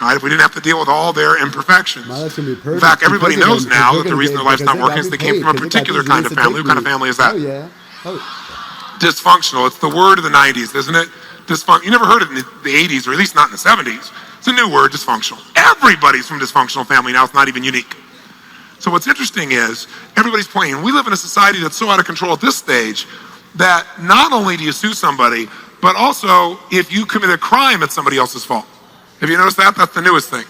right? If we didn't have to deal with all their imperfections. My life's gonna be perfect. In fact, everybody because of knows them, now because that the they're reason gonna their life's get- not because working is they got came me from a paid, because they got particular this kind of list family. What kind of degrees. family is that? Oh, yeah. Oh. Dysfunctional. It's the word of the 90s, isn't it? You never heard it in the 80s, or at least not in the 70s. It's a new word, dysfunctional. Everybody's from a dysfunctional family now. It's not even unique. So what's interesting is everybody's playing. We live in a society that's so out of control at this stage that not only do you sue somebody, but also if you commit a crime, it's somebody else's fault. Have you noticed that? That's the newest thing.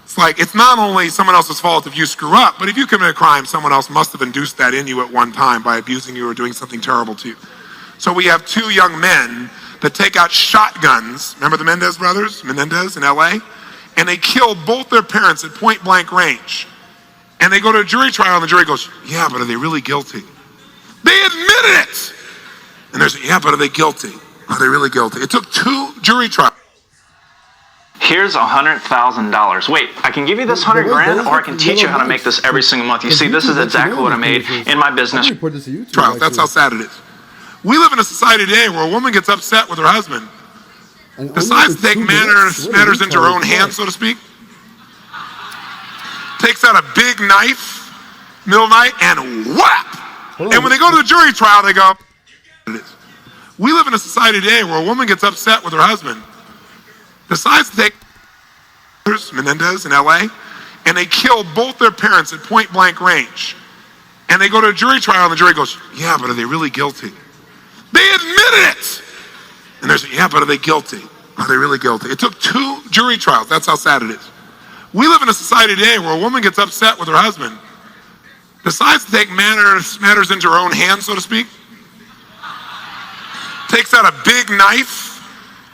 It's like, it's not only someone else's fault if you screw up, but if you commit a crime, someone else must have induced that in you at one time by abusing you or doing something terrible to you. So we have two young men that take out shotguns. Remember the Menendez brothers, Menendez in LA? And they kill both their parents at point blank range. And they go to a jury trial and the jury goes, yeah, but are they really guilty? They admitted it! And there's, yeah, but are they guilty? Are they really guilty? It took 2 jury trials. Here's $100,000. Wait, I can give you this 100 grand, or I can teach you how to make this every single month. You see, this is exactly what I made in my business. Trials. That's how sad it is. We live in a society today where a woman gets upset with her husband, decides to take matters into her own hands, so to speak, takes out a big knife, middle of the night, and whap! And when they go to the jury trial, they go, we live in a society today where a woman gets upset with her husband, decides to take Menendez in LA, and they kill both their parents at point blank range. And they go to a jury trial and the jury goes, yeah, but are they really guilty? They admitted it! And there's, yeah, but are they guilty? Are they really guilty? It took 2 jury trials. That's how sad it is. We live in a society today where a woman gets upset with her husband, decides to take matters into her own hands, so to speak, takes out a big knife,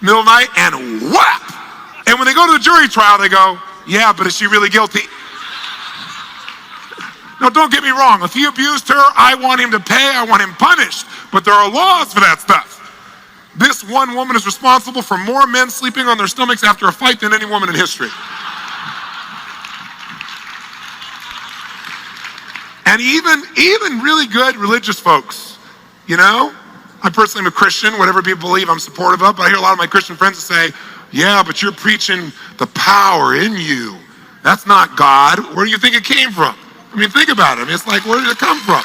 middle of the night, and whap! And when they go to the jury trial, they go, yeah, but is she really guilty? No, don't get me wrong. If he abused her, I want him to pay, I want him punished. But there are laws for that stuff. This one woman is responsible for more men sleeping on their stomachs after a fight than any woman in history. And even really good religious folks, you know, I personally am a Christian, whatever people believe I'm supportive of, but I hear a lot of my Christian friends say, yeah, but you're preaching the power in you. That's not God. Where do you think it came from? I mean, think about it. I mean, it's like, where did it come from?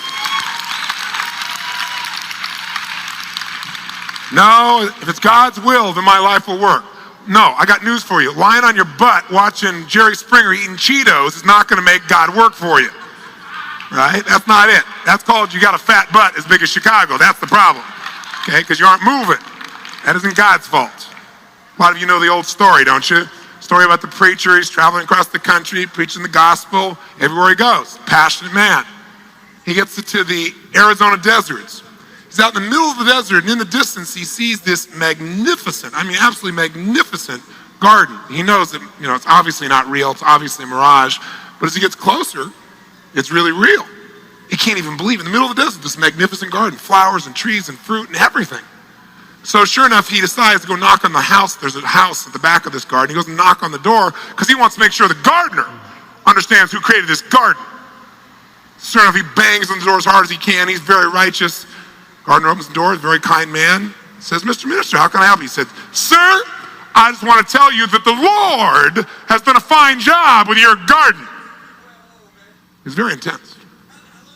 No, if it's God's will, then my life will work. No, I got news for you. Lying on your butt watching Jerry Springer eating Cheetos is not going to make God work for you. Right? That's not it. That's called you got a fat butt as big as Chicago. That's the problem. Okay? Because you aren't moving. That isn't God's fault. A lot of you know the old story, don't you? Story about the preacher. He's traveling across the country, preaching the gospel everywhere he goes. Passionate man. He gets to the Arizona deserts. He's out in the middle of the desert, and in the distance, he sees this magnificent, I mean, absolutely magnificent garden. He knows that, you know, it's obviously not real. It's obviously a mirage. But as he gets closer, it's really real. He can't even believe it. In the middle of the desert, this magnificent garden, flowers and trees and fruit and everything. So sure enough, he decides to go knock on the house. There's a house at the back of this garden. He goes and knock on the door because he wants to make sure the gardener understands who created this garden. Sure enough, he bangs on the door as hard as he can. He's very righteous. Gardener opens the door, he's a very kind man. Says, Mr. Minister, how can I help you? He said, sir, I just want to tell you that the Lord has done a fine job with your garden. He was very intense.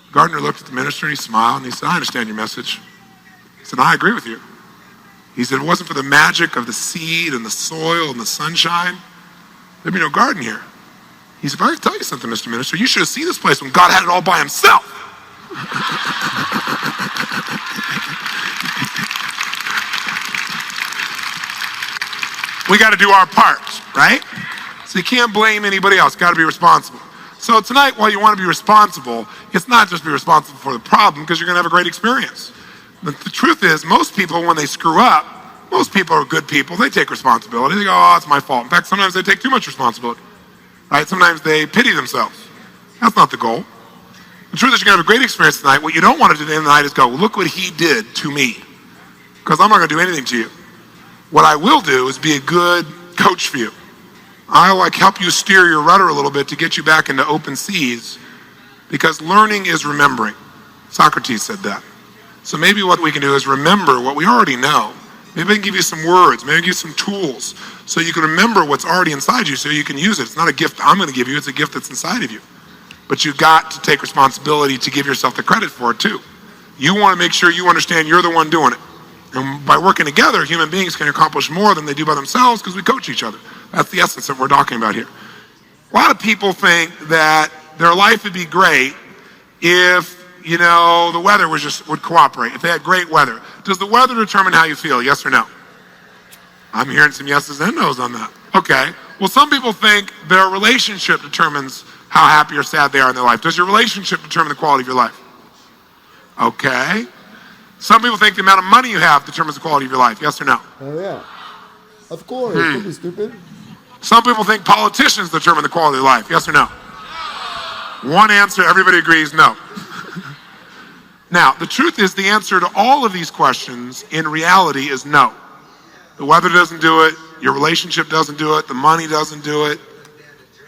The gardener looked at the minister and he smiled and he said, I understand your message. He said, I agree with you. He said, if it wasn't for the magic of the seed and the soil and the sunshine, there'd be no garden here. He said, if I could tell you something, Mr. Minister, you should have seen this place when God had it all by himself. We got to do our part, right? So you can't blame anybody else. Got to be responsible. So tonight, while you want to be responsible, it's not just be responsible for the problem because you're going to have a great experience. But the truth is, most people, when they screw up, most people are good people. They take responsibility. They go, oh, it's my fault. In fact, sometimes they take too much responsibility. Right? Sometimes they pity themselves. That's not the goal. The truth is, you're going to have a great experience tonight. What you don't want to do at the end of the night is go, well, look what he did to me. Because I'm not going to do anything to you. What I will do is be a good coach for you. I'll help you steer your rudder a little bit to get you back into open seas, because learning is remembering. Socrates said that. So maybe what we can do is remember what we already know Maybe I can give you some words. Maybe I can give you some tools so you can remember what's already inside you so you can use it. It's not a gift I'm going to give you. It's a gift that's inside of you. But you've got to take responsibility to give yourself the credit for it too. You want to make sure you understand you're the one doing it. And by working together, human beings can accomplish more than they do by themselves because we coach each other. That's the essence that we're talking about here. A lot of people think that their life would be great if, the weather would cooperate, if they had great weather. Does the weather determine how you feel, yes or no? I'm hearing some yeses and nos on that. Okay. Well, some people think their relationship determines how happy or sad they are in their life. Does your relationship determine the quality of your life? Okay. Some people think the amount of money you have determines the quality of your life, yes or no? Oh, yeah. Of course. Don't be stupid. Some people think politicians determine the quality of life, yes or no? One answer, everybody agrees, no. Now, the truth is the answer to all of these questions in reality is no. The weather doesn't do it, your relationship doesn't do it, the money doesn't do it.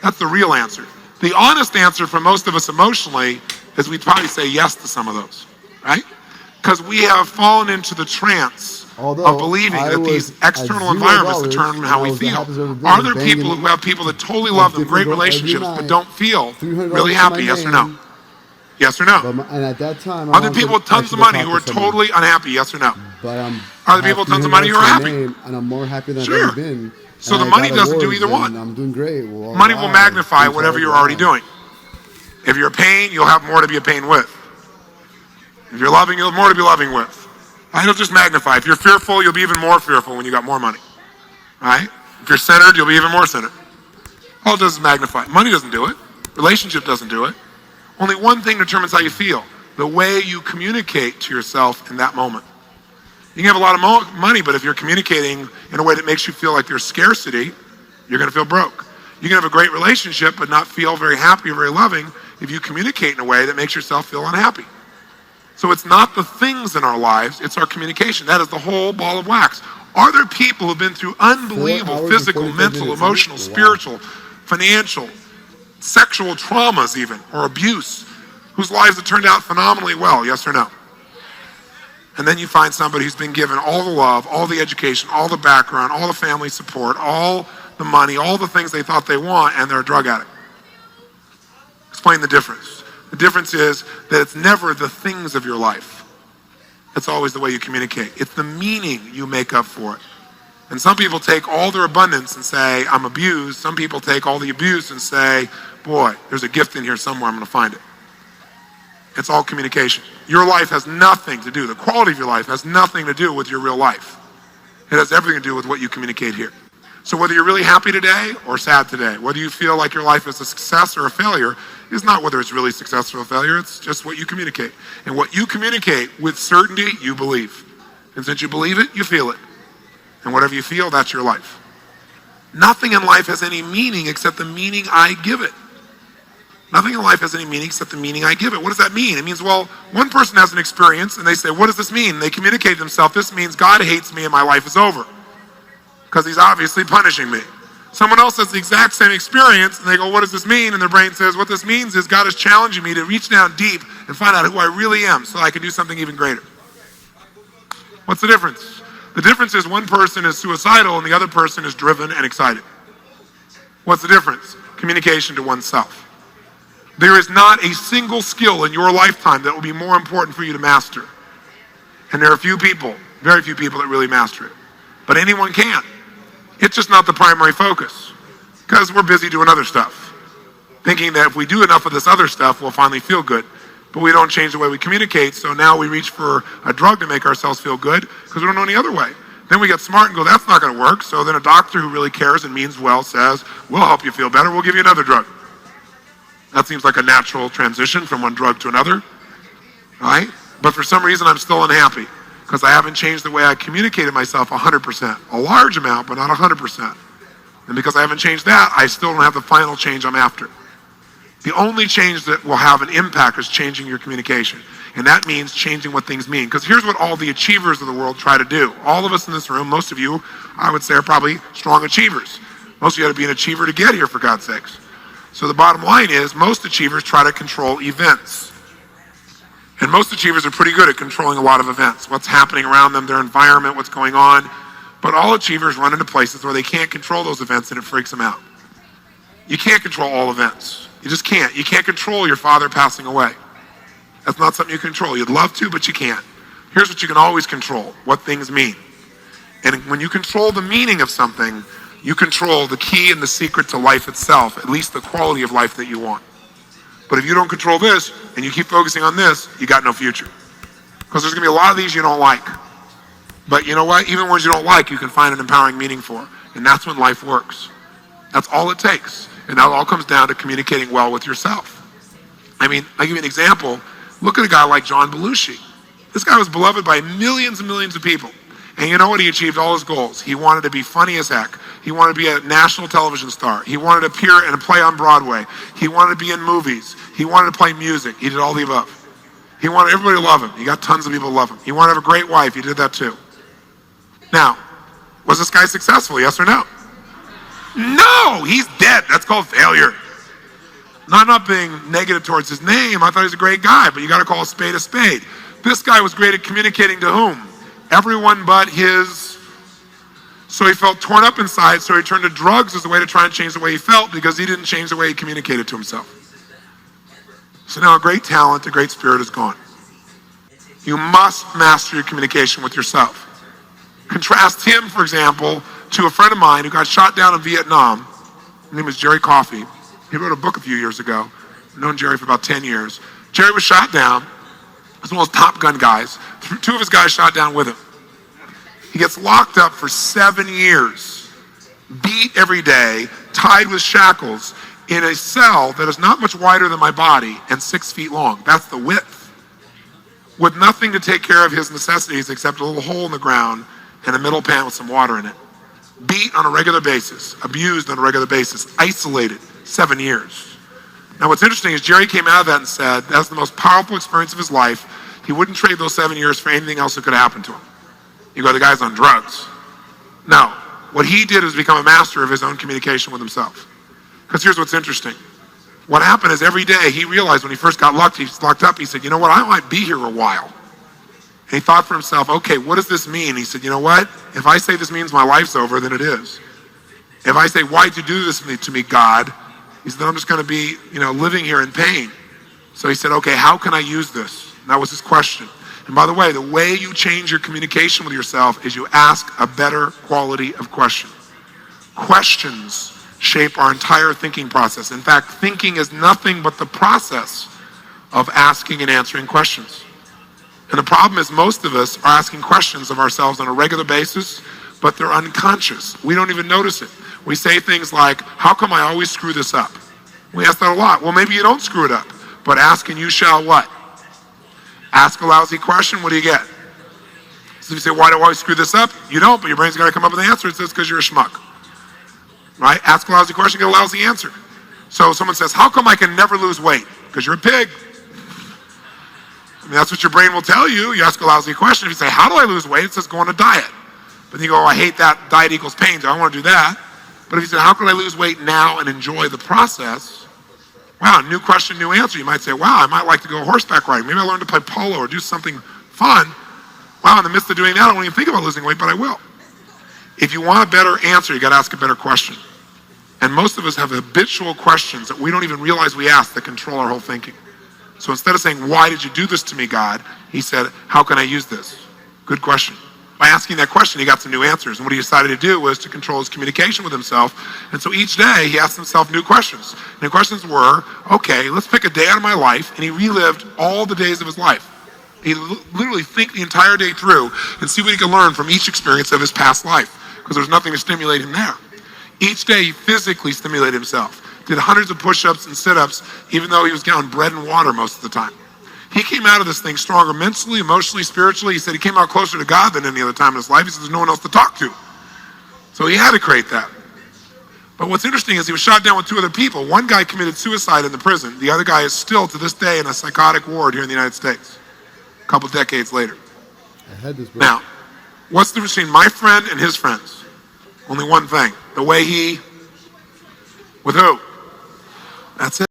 That's the real answer. The honest answer for most of us emotionally is we'd probably say yes to some of those, right? Because we have fallen into the trance of believing that these external environments determine how we feel. Are there people who have people that totally love them, great relationships, but don't feel really happy, yes or no? Yes or no? And at that time, are there people with tons of money who are totally unhappy, yes or no? Are there people with tons of money who are happy? And I'm more happy than I've ever been. So the money doesn't do either one. I'm doing great. Well, money will magnify whatever you're already doing. If you're a pain, you'll have more to be a pain with. If you're loving, you'll have more to be loving with. It'll just magnify. If you're fearful, you'll be even more fearful when you got more money. Right? If you're centered, you'll be even more centered. All it does is magnify. Money doesn't do it. Relationship doesn't do it. Only one thing determines how you feel. The way you communicate to yourself in that moment. You can have a lot of money, but if you're communicating in a way that makes you feel like there's scarcity, you're going to feel broke. You can have a great relationship but not feel very happy or very loving if you communicate in a way that makes yourself feel unhappy. So it's not the things in our lives, it's our communication. That is the whole ball of wax. Are there people who've been through unbelievable physical, mental, emotional, spiritual, financial, sexual traumas even, or abuse, whose lives have turned out phenomenally well, yes or no? And then you find somebody who's been given all the love, all the education, all the background, all the family support, all the money, all the things they thought they want, and they're a drug addict. Explain the difference. The difference is that it's never the things of your life. It's always the way you communicate. It's the meaning you make up for it. And some people take all their abundance and say, I'm abused. Some people take all the abuse and say, boy, there's a gift in here somewhere, I'm going to find it. It's all communication. Your life has nothing to do, the quality of your life has nothing to do with your real life. It has everything to do with what you communicate here. So whether you're really happy today or sad today, whether you feel like your life is a success or a failure, is not whether it's really success or a failure, it's just what you communicate. And what you communicate with certainty, you believe. And since you believe it, you feel it. And whatever you feel, that's your life. Nothing in life has any meaning except the meaning I give it. Nothing in life has any meaning except the meaning I give it. What does that mean? It means, well, one person has an experience and they say, what does this mean? They communicate to themselves, this means God hates me and my life is over. Because he's obviously punishing me. Someone else has the exact same experience and they go, what does this mean? And their brain says, what this means is God is challenging me to reach down deep and find out who I really am so I can do something even greater. What's the difference? The difference is one person is suicidal and the other person is driven and excited. What's the difference? Communication to oneself. There is not a single skill in your lifetime that will be more important for you to master. And there are few people, very few people that really master it. But anyone can. It's just not the primary focus. Because we're busy doing other stuff. Thinking that if we do enough of this other stuff, we'll finally feel good. But we don't change the way we communicate, so now we reach for a drug to make ourselves feel good because we don't know any other way. Then we get smart and go, that's not going to work. So then a doctor who really cares and means well says, we'll help you feel better, we'll give you another drug. That seems like a natural transition from one drug to another, right? But for some reason, I'm still unhappy because I haven't changed the way I communicated myself 100%. A large amount, but not 100%. And because I haven't changed that, I still don't have the final change I'm after. The only change that will have an impact is changing your communication. And that means changing what things mean. Because here's what all the achievers of the world try to do. All of us in this room, most of you, I would say, are probably strong achievers. Most of you had to be an achiever to get here, for God's sakes. So the bottom line is, most achievers try to control events. And most achievers are pretty good at controlling a lot of events, what's happening around them, their environment, what's going on. But all achievers run into places where they can't control those events and it freaks them out. You can't control all events. You just can't. You can't control your father passing away. That's not something you control. You'd love to, but you can't. Here's what you can always control, what things mean. And when you control the meaning of something, you control the key and the secret to life itself, at least the quality of life that you want. But if you don't control this, and you keep focusing on this, you got no future. Because there's going to be a lot of these you don't like. But you know what? Even ones you don't like, you can find an empowering meaning for. And that's when life works. That's all it takes. And that all comes down to communicating well with yourself. I mean, I'll give you an example. Look at a guy like John Belushi. This guy was beloved by millions and millions of people. And you know what? He achieved all his goals. He wanted to be funny as heck. He wanted to be a national television star. He wanted to appear in a play on Broadway. He wanted to be in movies. He wanted to play music. He did all the above. He wanted everybody to love him. He got tons of people to love him. He wanted to have a great wife. He did that too. Now, was this guy successful? Yes or no? No, he's dead. That's called failure. Not being negative towards his name. I thought he was a great guy, but you got to call a spade a spade. This guy was great at communicating to whom? Everyone but his. So he felt torn up inside, so he turned to drugs as a way to try and change the way he felt because he didn't change the way he communicated to himself. So now a great talent, a great spirit is gone. You must master your communication with yourself. Contrast him, for example, to a friend of mine who got shot down in Vietnam. His name was Jerry Coffey. He wrote a book a few years ago. I've known Jerry for about 10 years. Jerry was shot down. He's one of those Top Gun guys. Two of his guys shot down with him. He gets locked up for 7 years, beat every day, tied with shackles, in a cell that is not much wider than my body and 6 feet long. That's the width. With nothing to take care of his necessities except a little hole in the ground and a middle pan with some water in it. Beat on a regular basis, abused on a regular basis, isolated, 7 years. Now what's interesting is Jerry came out of that and said that's the most powerful experience of his life. He wouldn't trade those 7 years for anything else that could happen to him. You go, the guy's on drugs. No, what he did was become a master of his own communication with himself. Because here's what's interesting. What happened is every day he realized when he first got locked up, he said, you know what, I might be here a while. And he thought for himself, okay, what does this mean? He said, you know what, if I say this means my life's over, then it is. If I say, why'd you do this to me, God? He said, then I'm just going to be, living here in pain. So he said, okay, how can I use this? And that was his question. And by the way you change your communication with yourself is you ask a better quality of question. Questions shape our entire thinking process. In fact, thinking is nothing but the process of asking and answering questions. And the problem is most of us are asking questions of ourselves on a regular basis, but they're unconscious. We don't even notice it. We say things like, how come I always screw this up? We ask that a lot. Well, maybe you don't screw it up, but ask and you shall what? Ask a lousy question, what do you get? So if you say, why do I always screw this up? You don't, but your brain's got to come up with an answer. It says because you're a schmuck. Right? Ask a lousy question, get a lousy answer. So someone says, how come I can never lose weight? Because you're a pig. I mean, that's what your brain will tell you. You ask a lousy question. If you say, how do I lose weight? It says, go on a diet. But then you go, I hate that. Diet equals pain, so I don't want to do that. But if you say, how can I lose weight now and enjoy the process? Wow, new question, new answer. You might say, wow, I might like to go horseback riding. Maybe I learn to play polo or do something fun. Wow, in the midst of doing that, I don't even think about losing weight, but I will. If you want a better answer, you got to ask a better question. And most of us have habitual questions that we don't even realize we ask that control our whole thinking. So instead of saying, why did you do this to me, God? He said, how can I use this? Good question. By asking that question, he got some new answers. And what he decided to do was to control his communication with himself. And so each day, he asked himself new questions. And the questions were, okay, let's pick a day out of my life. And he relived all the days of his life. He literally think the entire day through and see what he could learn from each experience of his past life. Because there's nothing to stimulate him there. Each day, he physically stimulated himself. Did hundreds of push-ups and sit-ups, even though he was getting bread and water most of the time. He came out of this thing stronger mentally, emotionally, spiritually. He said he came out closer to God than any other time in his life. He said there's no one else to talk to. So he had to create that. But what's interesting is he was shot down with 2 other people. One guy committed suicide in the prison. The other guy is still, to this day, in a psychotic ward here in the United States, a couple decades later. I had this book. Now, what's the difference between my friend and his friends? Only one thing. The way he, with who? That's it.